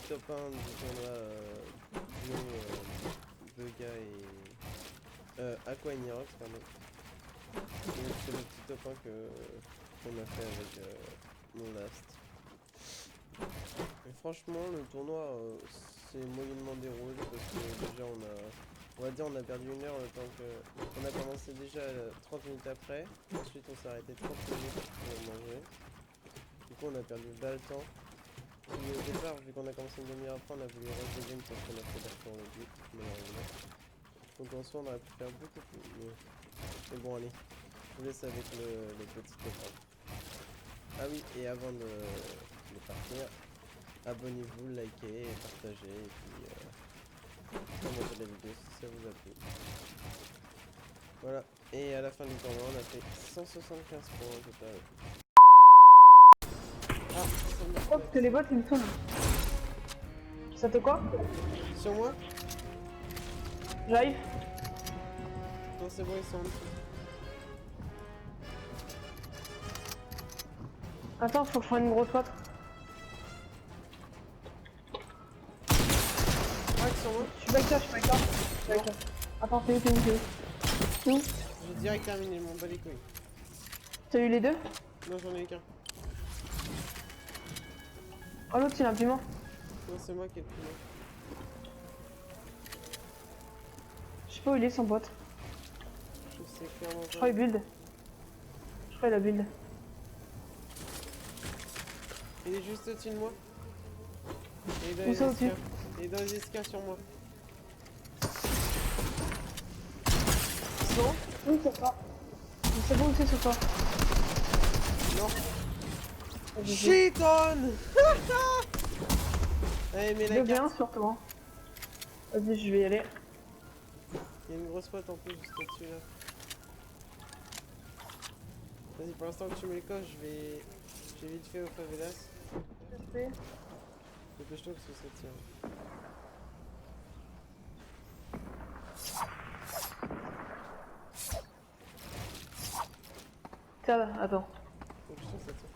top 1 du tournoi duo Vega et Aqua et Nirox, pardon. Donc c'est le petit top 1 qu'on a fait avec mon last. Et franchement le tournoi c'est moyennement déroulé parce que déjà on va perdu une heure le temps que on a commencé déjà 30 minutes après. Ensuite on s'est arrêté 30 minutes pour manger. Du coup on a perdu le temps. Et au départ, vu qu'on a commencé une demi-heure après, on a voulu rush the game parce qu'on a fait d'accord le but, malheureusement. Donc en soi, on aurait pu faire beaucoup plus. Mais bon, allez, je vous laisse avec le petit copain. Ah oui, et avant de partir, abonnez-vous, likez, partagez, et puis commentez la vidéo si ça vous a plu. Voilà, et à la fin du tournoi, on a fait 175 points au total. Ah, Oh, parce que les bots ils me saoulent. Ça te quoi? sur moi? J'arrive. Non, c'est bon, ils sont en dessous. Attends, faut que je prenne une grosse pote. Ah, sur moi? Je suis back là, je suis back là. Attends, c'est où, c'est où, c'est où? C'est où? J'ai direct terminé, mon bas les couilles. T'as eu les deux? Non, j'en ai eu qu'un. Oh, l'autre il a un piment. Non, c'est moi qui ai le plus loin. Je sais pas où il est son pote. Je sais clairement pas. Je crois il build. Je crois il a build. Il est juste au-dessus de moi. Il est dans Où les ça, au-dessus? escaliers. Il est dans les escaliers sur moi. Non? Oui, c'est ça. C'est bon, c'est sur toi. Non. Oh, Shit on. Allez, mets la bien carte. sur toi. Vas-y, je vais y aller. Il y a une grosse pote en plus juste au-dessus là. Vas-y, pour l'instant que tu mets le coche, j'ai vite fait au favelas. Dépêche-toi parce que ça tire. Tiens, attends. Donc je suis sûr que ça tire.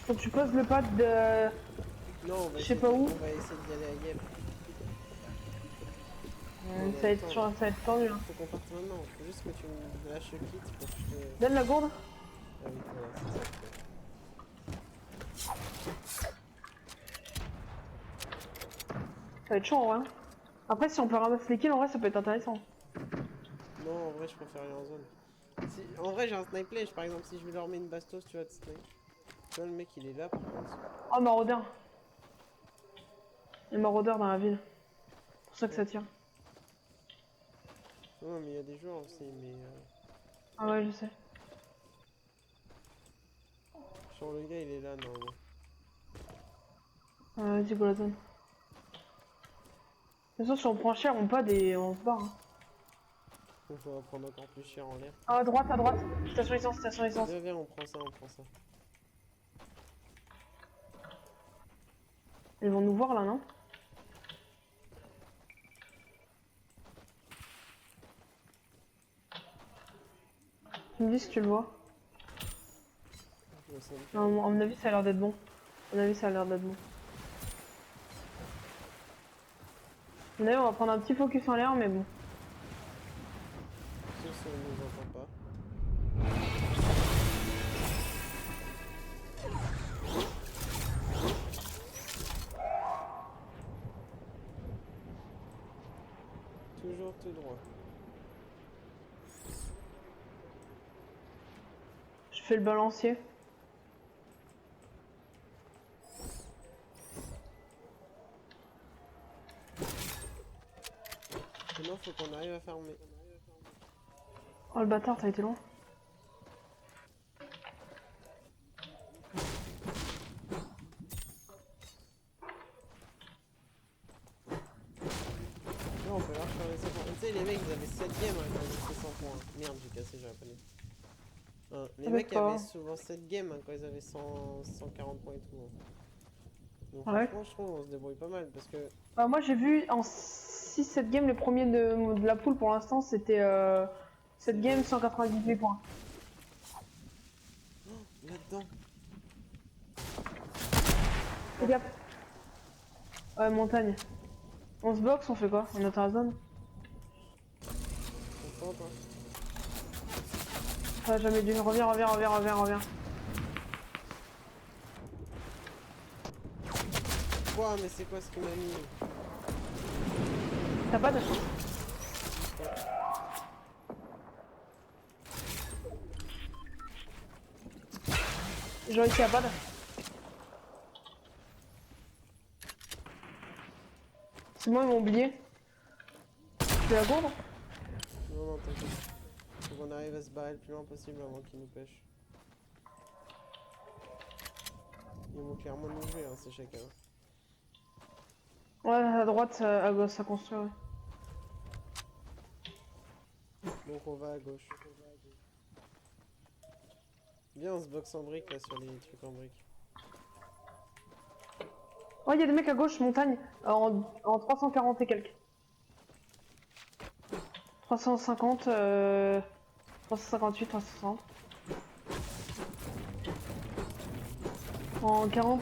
Faut que tu poses le pad de... Non, on va Je sais essayer pas où. on va essayer d'y aller à Yep. Ça va être tendu. Hein. Faut qu'on parte maintenant. Faut juste que tu me lâches le kit pour que je te... Donne la gourde. Ah oui, voilà, c'est ça. Ça va être chaud en vrai. Après, si on peut ramasser les kills, en vrai, ça peut être intéressant. Non, en vrai, je préfère aller en zone. Si, en vrai, j'ai un snipe play, par exemple, si je lui leur mets une bastos, tu vois, de snipe. Tu vois, le mec, il est là, par contre. Oh, maraudeur. Il y a maraudeur dans la ville. C'est pour ça que ça tire. Non, mais il y a des joueurs aussi, mais... Ah ouais, je sais. Genre, le gars, il est là, normalement. Vas-y, go la zone. De toute façon, si on prend cher, on pas des... on se barre. Hein. Donc, on va prendre encore plus cher en l'air. Ah, à droite, à droite. Station essence, station essence. Viens, viens, on prend ça, on prend ça. Ils vont nous voir là, non? Tu me dis si tu le vois. Non, à mon avis, ça a l'air d'être bon. À mon avis, ça a l'air d'être bon. D'ailleurs, on va prendre un petit focus en l'air, mais bon. Sauf si on nous entend pas. Toujours tout droit. Je fais le balancier. Maintenant, faut qu'on arrive à farmer. Oh le bâtard, t'as été loin. Non, on peut leur faire les 100 points. Tu sais, les mecs, ils avaient 7ème hein, quand ils avaient fait 100 points. Merde, j'ai cassé, j'aurais pas dit. Hein, les mecs avaient souvent 7 games hein, quand ils avaient 140 points et tout. Hein. Donc Ouais. franchement, je trouve qu'on se débrouille pas mal parce que... Bah, moi j'ai vu en 6-7 games, les premiers de la poule pour l'instant c'était 7 games 198 points. Oh, là-dedans. Fais gaffe. Ouais, montagne. On se boxe, on fait quoi? On attend la zone? On tente, hein. Ah, jamais dû. Reviens. Ouah, mais c'est quoi ce qu'il m'a mis? T'as pas de... Genre ici, y'a pas de... C'est moi, ils m'ont oublié. Tu la gourde? Non, non, t'inquiète. Faut qu'on arrive à se barrer le plus loin possible avant qu'ils nous pêchent. Ils vont clairement nous jouer, hein, ces chacun. Ouais, à droite, à gauche, ça construit, ouais. Donc on va à gauche. Viens, on se boxe en briques là sur les trucs en briques. Ouais, y'a des mecs à gauche, montagne, en 340 et quelques. 350, 358, 360. En 40.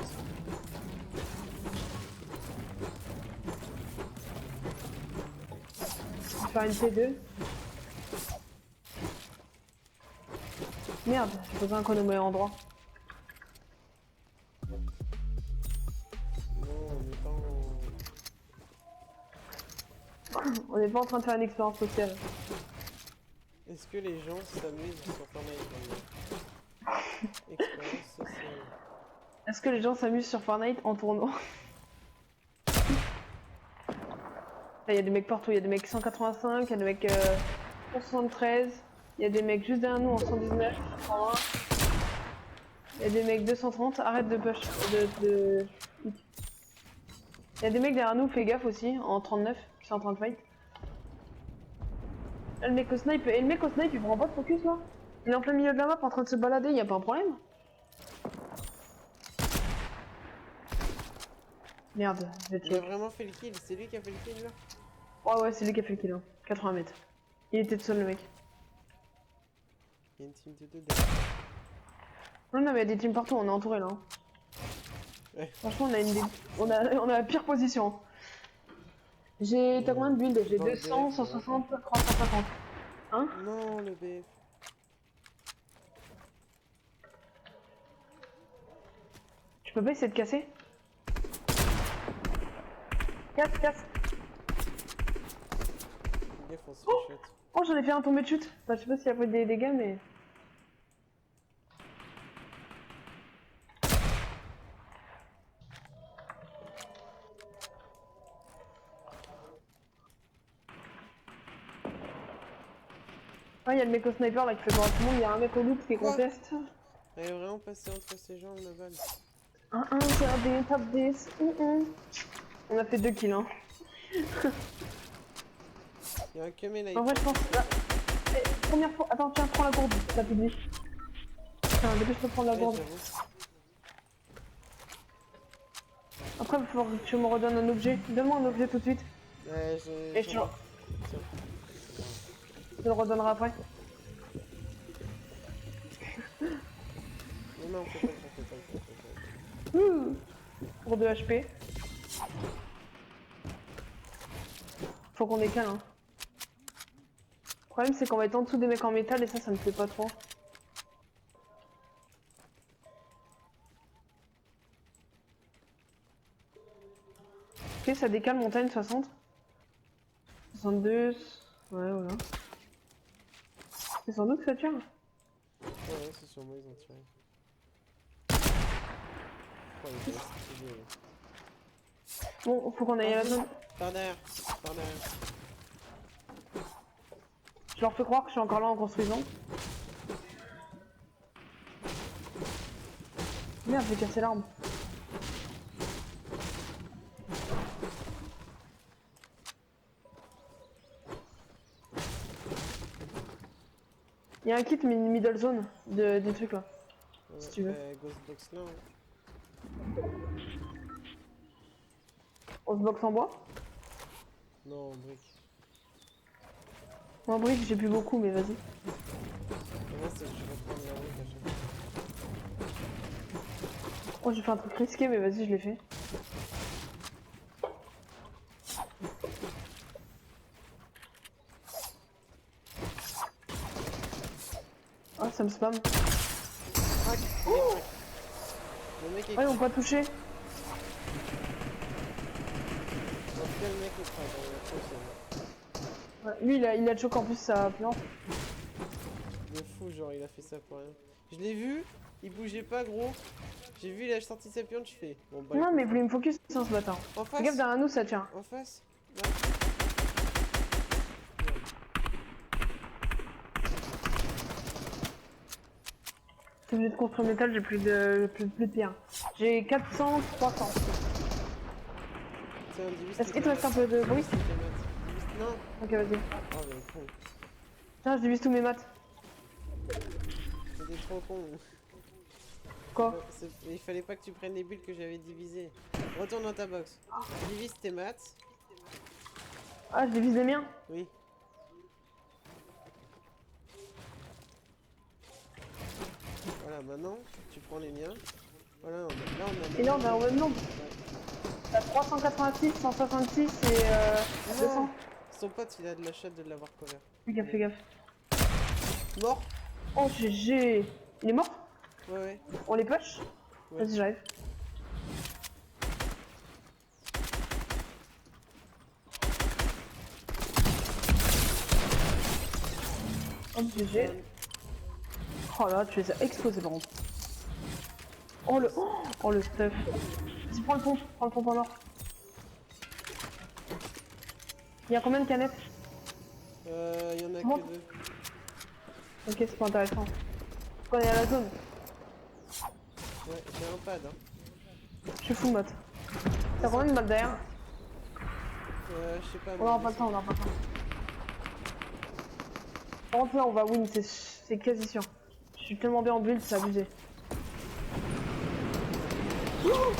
On va faire une T2. Merde, j'ai besoin qu'on nous mette en droit. Non, on est pas en... On n'est pas en train de faire une expérience sociale. Est-ce que les gens s'amusent sur Fortnite maintenant? Expérience sociale. Est-ce que les gens s'amusent sur Fortnite en tournoi? Là, y a des mecs partout, y a des mecs 185, y a des mecs 173, y a des mecs juste derrière nous en 119, 120. Y a des mecs 230, arrête de push, Y a des mecs derrière nous, fais gaffe aussi, en 39, qui sont en train de fight. Là, le mec au snipe, et le mec au snipe, il prend pas de focus là? Il est en plein milieu de la map en train de se balader, y a pas un problème? Merde, je vais te Il a choquer. vraiment fait le kill, c'est lui qui a fait le kill là? Ouais, c'est lui qui a fait le kill, hein. 80 mètres. Il était tout seul le mec. Il y a une team de deux derrière. Non, mais il y a des teams partout, on est entouré là. Hein. Ouais. Franchement, on a la pire position. T'as combien de builds? J'ai Dans le 200, BF, 160, 350. Hein? Non, le BF. Tu peux pas essayer de casser? Casse. Gaffe, on se fait shot. Oh, j'en ai fait un tombé de chute. Bah, je sais pas s'il a fait des dégâts, mais. Ouais, y'a le mec au sniper là qui fait voir tout le monde. Y'a un mec au loot qui Quoi? conteste. Elle est vraiment passée entre ses jambes la balle. 1-1, c'est top 10. On a fait 2 kills, hein. Il y a un camé là. En vrai, je pense. Là, première fois. Attends, tiens, prends la gourde, ça fait dit. Tiens, dépêche-toi de prendre la gourde. Après, il va falloir que tu me redonnes un objet. Donne-moi un objet tout de suite. Ouais, Et je te le redonnerai après. Non, fais pas le Pour 2 HP. Faut qu'on décale, hein. Le problème, c'est qu'on va être en dessous des mecs en métal et ça me plaît pas trop. Ok, ça décale montagne 60. 62. Ouais, voilà. C'est sans doute que ça tire. Ouais, c'est sur moi, ils ont tiré. Oh, il est stylé. Bon, faut qu'on aille à la zone. Par derrière. Je leur fais croire que je suis encore là en construisant. Merde, j'ai cassé l'arbre. Il y a un kit middle zone des trucs là. Ouais, Si tu veux. Ghostbox là. Hein. On se boxe en bois? Non, en brique. Moi, en brique, j'ai plus beaucoup, mais vas-y. Moi, c'est que je vais prendre la brique à chaque fois. Oh, j'ai fait un truc risqué, mais vas-y, je l'ai fait. Ah, ça me spam. Crac. Oh Le mec est Ah, ils m'ont pas touché. En tout cas, le mec est crack. On a trop, Ouais, lui, il a choqué en plus sa plante. de fou, genre, il a fait ça pour rien. Je l'ai vu, il bougeait pas, gros. J'ai vu, il a sorti sa piante, je fais. Bon, bah, Non, écoute, mais il voulait me focus sur ce bâtard. en Fais gaffe face, derrière nous, ça tient. en face. Là. Si j'ai de construire métal, j'ai plus de pierre. J'ai 400, 300. Tiens, divise Est-ce tes qu'il te reste un maths. peu de bruit? Divise tes maths. Non. Ok, vas-y. Oh, mais con. Tiens, je divise tous mes maths. C'était trop con. Quoi? Il fallait pas que tu prennes les bulles que j'avais divisées. Retourne dans ta box. Divise tes maths. Ah, je divise les miens? Oui. Voilà, maintenant, tu prends les miens. Voilà, là on a... Et là, on a au même nombre. Ouais. T'as 386, 166 et 200. Non. Son pote, il a de la chatte de l'avoir couvert. Fais gaffe, fais gaffe. Mort. Oh, GG. Il est mort? Ouais, ouais. On les push? Ouais. Vas-y, j'arrive. Oh, GG. Oh là, tu les as explosés par contre. Oh le stuff. Vas-y, prends le pompe en or. Il y a combien de canettes? Il y en a Bon. que deux. Ok, c'est pas intéressant. On est à la zone. Ouais, j'ai un pad. Hein. Je suis full mode. T'as combien de balles derrière? Je sais pas. On aura pas le temps, on aura pas le temps. Par contre là on va win, c'est quasi sûr. Je suis tellement bien en build, c'est abusé. Oh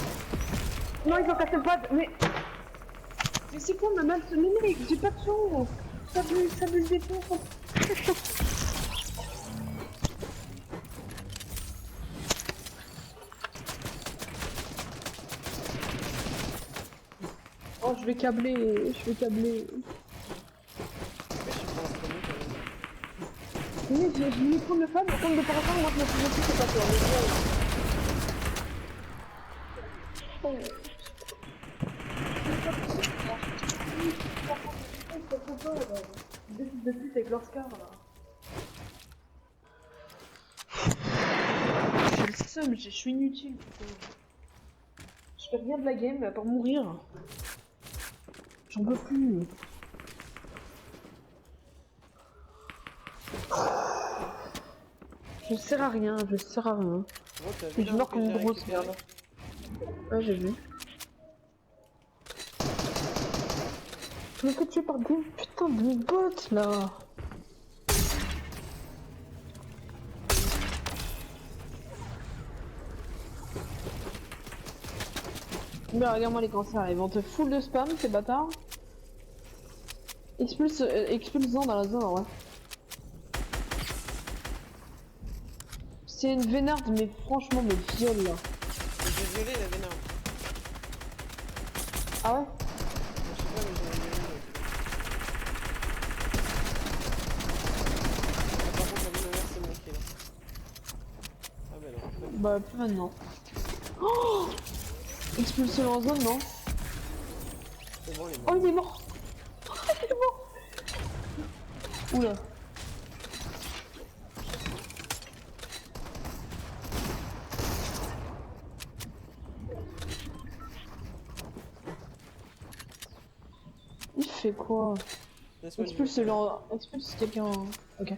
non, ils ont cassé le pad, mais c'est quoi ma map? Mais mec, j'ai pas de chance. Ça buse des ponts. Oh, je vais câbler. Mais je suis pas instrument quand même. Mais je vais prendre le pad, comme de par hasard, moi je me souviens plus c'est pas toi. De pute avec leur scar là. J'ai le seum, je suis inutile. Putain. Je fais rien de la game à part mourir. J'en peux plus. Je sers à rien, je sers à rien. Bon, t'as Et vu je l'arme meurs que comme une j'ai grosse récupérée? merde. Ouais, j'ai vu. Je me fais tuer par des putains de bots là. Mais regarde-moi les cancers, ils vont te full de spam ces bâtards. Expulse-en dans la zone en vrai. C'est une vénarde mais franchement mais viol là. J'ai violé la vénarde. Ah ouais? Je sais pas, mais j'ai violé. Par contre, la vénarde, c'est mon kill. Ah bah non. Bah plus maintenant. Oh, expulsé en zone non? C'est bon, les Oh morts. il est mort. Il est mort. Oula. Il fait quoi? Laisse-moi le Expulse quelqu'un. Ok.